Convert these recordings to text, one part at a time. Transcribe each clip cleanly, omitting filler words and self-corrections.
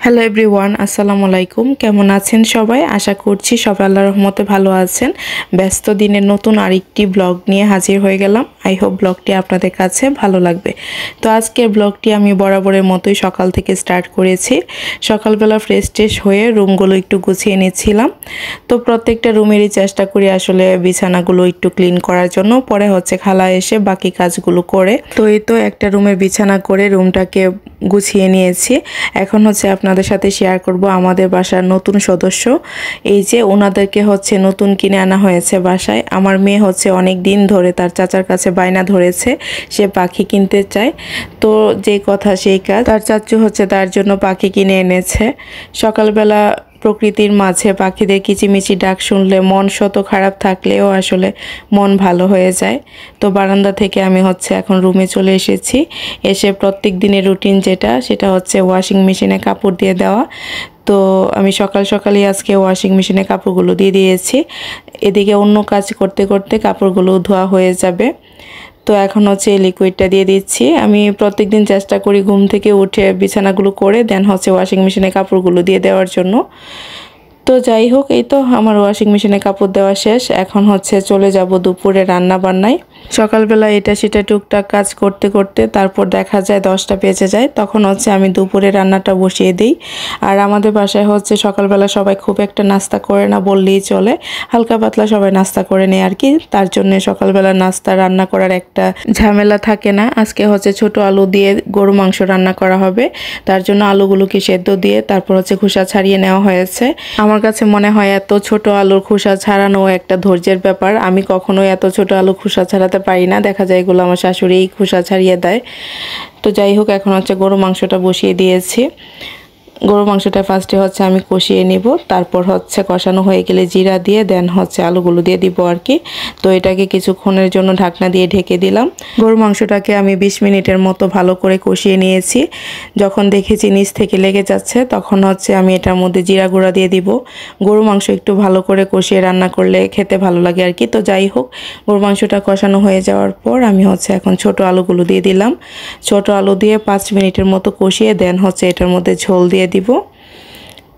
Hello everyone, আসসালামু আলাইকুম। কেমন আছেন সবাই? আশা করছি সবাই আল্লাহর রহমতে ভালো আছেন। ব্যস্ত দিনের নতুন আরেকটি ব্লগ নিয়ে হাজির হয়ে গেলাম। আই হোপ ব্লগটি আপনাদের কাছে ভালো লাগবে। তো আজকের ব্লগটি আমি বরাবরের মতোই সকাল থেকে স্টার্ট করেছি। সকালবেলা ফ্রেশ ট্রেশ হয়ে রুমগুলো একটু গুছিয়ে নিচ্ছিলাম। তো প্রত্যেকটা রুমেরই চেষ্টা করি আসলে বিছানাগুলো একটু ক্লিন করার জন্য। পরে খালা এসে বাকি কাজগুলো করে। তো এই তো একটা রুমের বিছানা করে রুমটাকে গুছিয়ে নিয়েছি। এখন আপনাদের সাথে শেয়ার করব আমাদের বাসার নতুন সদস্য। এই যে ওনাদেরকে নতুন কিনে আনা হয়েছে বাসায়। আমার মেয়ে অনেক দিন ধরে তার চাচার কাছে বায়না ধরেছে, সে পাখি কিনতে চায়। তো যে কথা সেই কাজ, তার চাচু তার জন্য পাখি কিনে এনেছে। সকালবেলা প্রকৃতির মাঝে পাখিদের কিচিমিচি ডাক শুনলে মন শত খারাপ থাকলেও আসলে মন ভালো হয়ে যায়। তো বারান্দা থেকে আমি এখন রুমে চলে এসেছি। এসে প্রত্যেক দিনের রুটিন সেটা ওয়াশিং মেশিনে কাপড় দিয়ে দেওয়া। তো আমি সকাল সকালই আজকে ওয়াশিং মেশিনে কাপড়গুলো দিয়ে দিয়েছি। এদিকে অন্য কাজ করতে করতে কাপড়গুলো ধোয়া হয়ে যাবে। তো এখন এই লিকুইডটা দিয়ে দিচ্ছি। আমি প্রত্যেকদিন চেষ্টা করি ঘুম থেকে উঠে বিছানাগুলো করে দেন ওয়াশিং মেশিনে কাপড়গুলো দিয়ে দেওয়ার জন্য। তো যাই হোক, এই তো আমার ওয়াশিং মেশিনে কাপড় দেওয়া শেষ। এখন চলে যাব দুপুরে রান্না বান্নায়। সকালবেলা এটা সেটা টুকটাক কাজ করতে করতে তারপর দেখা যায় 10টা বেজে যায়। তখন আমি দুপুরে রান্নাটা বসিয়ে দিই। আর আমাদের বাসায় সকালবেলা সবাই খুব একটা নাস্তা করে না বললেই চলে, হালকা পাতলা সবাই নাস্তা করে নেয় আর কি। তার জন্য সকালবেলা নাস্তা রান্না করার একটা ঝামেলা থাকে না। আজকে ছোট আলু দিয়ে গরু মাংস রান্না করা হবে। তার জন্য আলুগুলোকে সেদ্ধ দিয়ে তারপর খোসা ছাড়িয়ে নেওয়া হয়েছে। আমার কাছে মনে হয় এত ছোট আলুর খোসা ছাড়ানো একটা ধৈর্যের ব্যাপার। আমি কখনোই এত ছোট আলু খোসা ছাড়াতে পারি না। দেখা যায় এগুলো আমার শাশুড়িই খোসা ছাড়িয়ে দেয়। তো যাই হোক, এখন গরু মাংসটা বসিয়ে দিয়েছি। গরু মাংসটা ফার্স্টে আমি কষিয়ে নিব। তারপর কষানো হয়ে গেলে জিরা দিয়ে দেন আলুগুলো দিয়ে দিব আর কি। তো এটাকে কিছুক্ষণের জন্য ঢাকনা দিয়ে ঢেকে দিলাম। গরু মাংসটাকে আমি 20 মিনিটের মতো ভালো করে কষিয়ে নিয়েছি। যখন দেখেছি নিচ থেকে লেগে যাচ্ছে তখন আমি এটার মধ্যে জিরা গুঁড়া দিয়ে দিব। গরু মাংস একটু ভালো করে কষিয়ে রান্না করলে খেতে ভালো লাগে আর কি। তো যাই হোক, গরু মাংসটা কষানো হয়ে যাওয়ার পর আমি এখন ছোট আলুগুলো দিয়ে দিলাম। ছোট আলু দিয়ে 5 মিনিটের মতো কষিয়ে দেন এটার মধ্যে ঝোল দিয়ে দিব।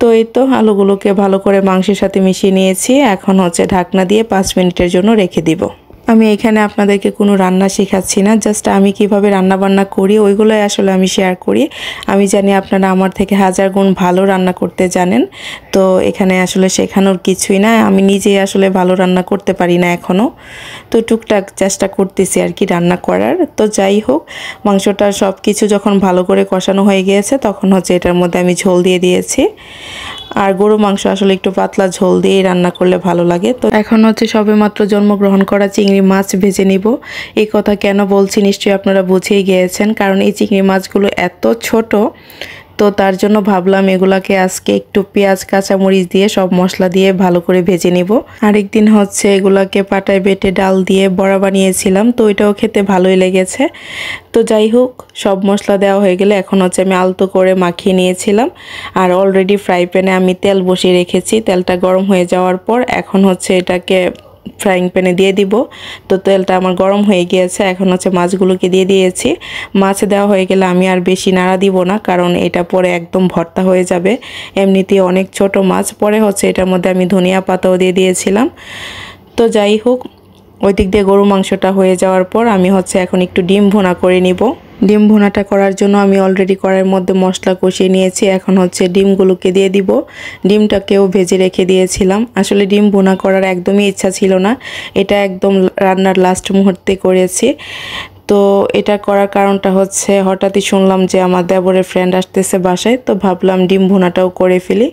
তো এই তো আলুগুলোকে ভালো করে মাংসের সাথে মিশিয়ে নিয়েছি। এখন ঢাকনা দিয়ে 5 মিনিটের জন্য রেখে দিব। আমি এখানে আপনাদেরকে কোনো রান্না শেখাচ্ছি না, জাস্ট আমি কিভাবে রান্না বান্না করি ওইগুলোই আসলে আমি শেয়ার করি। আমি জানি আপনারা আমার থেকে হাজার গুণ ভালো রান্না করতে জানেন। তো এখানে আসলে শেখানোর কিছুই না, আমি নিজেই আসলে ভালো রান্না করতে পারি না এখনও। তো টুকটাক চেষ্টা করতেছি আর কি রান্না করার। তো যাই হোক, মাংসটা সব কিছু যখন ভালো করে কষানো হয়ে গিয়েছে তখন এটার মধ্যে আমি ঝোল দিয়ে দিয়েছি। আর গরু মাংস আসলে একটু পাতলা ঝোল দিয়ে রান্না করলে ভালো লাগে। তো এখন সবেমাত্র জন্মগ্রহণ করা চিংড়ি মাছ ভেজে নিব। এই কথা কেন বলছি নিশ্চয়ই আপনারা বুঝেই গিয়েছেন, কারণ এই চিংড়ি মাছগুলো এত ছোট। তো তার জন্য ভাবলাম এগুলাকে আজকে একটু পেঁয়াজ কাঁচামরিচ দিয়ে সব মশলা দিয়ে ভালো করে ভেজে নিব। আরেকদিন এগুলাকে পাটায় বেটে ডাল দিয়ে বড়া বানিয়েছিলাম, তো এটাও খেতে ভালোই লেগেছে। তো যাই হোক, সব মশলা দেওয়া হয়ে গেলে এখন আমি আলতো করে মাখিয়ে নিয়েছিলাম। আর অলরেডি ফ্রাই প্যানে আমি তেল বসিয়ে রেখেছি। তেলটা গরম হয়ে যাওয়ার পর এখন এটাকে ফ্রাইং প্যানে দিয়ে দিব। তো তেলটা আমার গরম হয়ে গিয়েছে। এখন মাছগুলোকে দিয়ে দিয়েছি। মাছ দেওয়া হয়ে গেলে আমি আর বেশি নাড়া দিব না, কারণ এটা পরে একদম ভর্তা হয়ে যাবে। এমনিতেই অনেক ছোট মাছ। পরে এটার মধ্যে আমি ধনিয়া পাতাও দিয়ে দিয়েছিলাম। তো যাই হোক, ওই দিক দিয়ে গরু মাংসটা হয়ে যাওয়ার পর আমি এখন একটু ডিম ভুনা করে নিব। ডিম ভুনাটা করার জন্য আমি অলরেডি কড়াইয়ের মধ্যে মশলা কষিয়ে নিয়েছি। এখন ডিমগুলোকে দিয়ে দিব। ডিমটাকেও ভেজে রেখে দিয়েছিলাম। আসলে ডিম ভুনা করার একদমই ইচ্ছা ছিল না, এটা একদম রান্নার লাস্ট মুহূর্তে করেছি। তো এটা করার কারণটা হঠাৎই শুনলাম যে আমার দেবরের ফ্রেন্ড আসতেছে বাসায়, তো ভাবলাম ডিম ভুনাটাও করে ফেলি।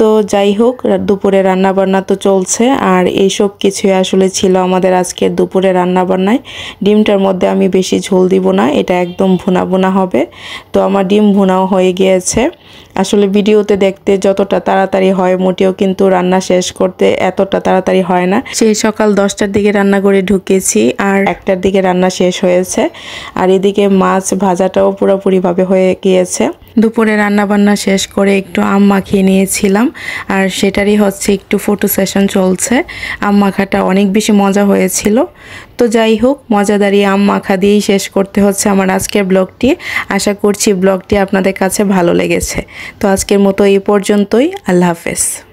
তো যাই হোক, দুপুরে রান্না বান্না তো চলছে। আর এইসব কিছুই আসলে ছিল আমাদের আজকের দুপুরে রান্না বান্নায়। ডিমটার মধ্যে আমি বেশি ঝোল দিব না, এটা একদম ভুনা ভুনা হবে। তো আমার ডিম ভুনাও হয়ে গিয়েছে। আসলে ভিডিওতে দেখতে যতটা তাড়াতাড়ি হয়, মোটেও কিন্তু রান্না শেষ করতে এতটা তাড়াতাড়ি হয় না। সেই সকাল 10টার দিকে রান্না করে ঢুকেছি আর 1টার দিকে রান্না শেষ হয়েছে। আর এদিকে মাছ ভাজাটাও পুরোপুরিভাবে হয়ে গিয়েছে। দুপুরে রান্না বান্না শেষ করে একটু আম মাখিয়ে নিয়েছিলাম, আর সেটারই একটু ফটো সেশন চলছে। আম মাখাটা অনেক বেশি মজা হয়েছিল। তো যাই হোক, মজাদারি আম মাখা দিয়েই শেষ করতে হচ্ছে আমার আজকের ব্লগটি। আশা করছি ব্লগটি আপনাদের কাছে ভালো লেগেছে। তো আজকের মতো এই পর্যন্তই। আল্লাহ হাফেজ।